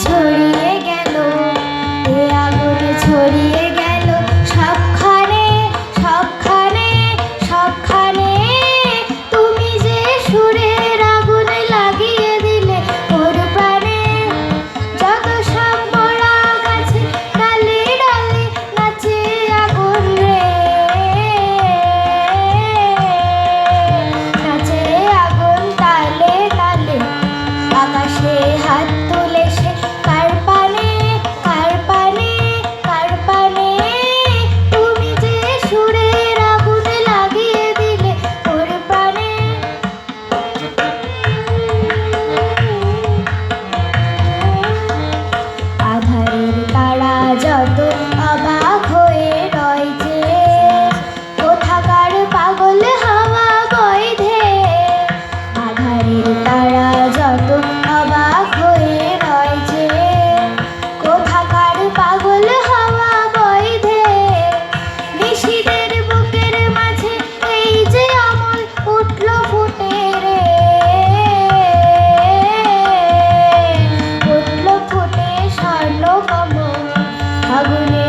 ছড়িয়ে গেল, এ আগুন ছড়িয়ে গেল সবখানে, সবখানে, সবখানে। তুমি যে সুরের আগুন লাগিয়ে দিলে ওর প্রাণে, যত সব মরা গাছে ডালে ডালে নাচে আগুন রে, নাচে আগুন তালে তালে। আকাশে হাত তুলে সে কার পানে, কার পানে, কার পানে। তুমি যে সুরের আগুন লাগিয়ে দিলে ওর প্রাণে। আধারের তারা যত অবাক হয়ে রয়েছে, কোথাকার পাগল হাওয়া বৈধে। আধারের তারা যত অবাক হয়ে রয়েছে, কোথাকার পাগল হাওয়া বৈধে। নিশীথের বুকের মাঝে এই যে অমল উঠল ফুটে রে, উঠল ফুটে স্বর্ণ কমল। আগুনে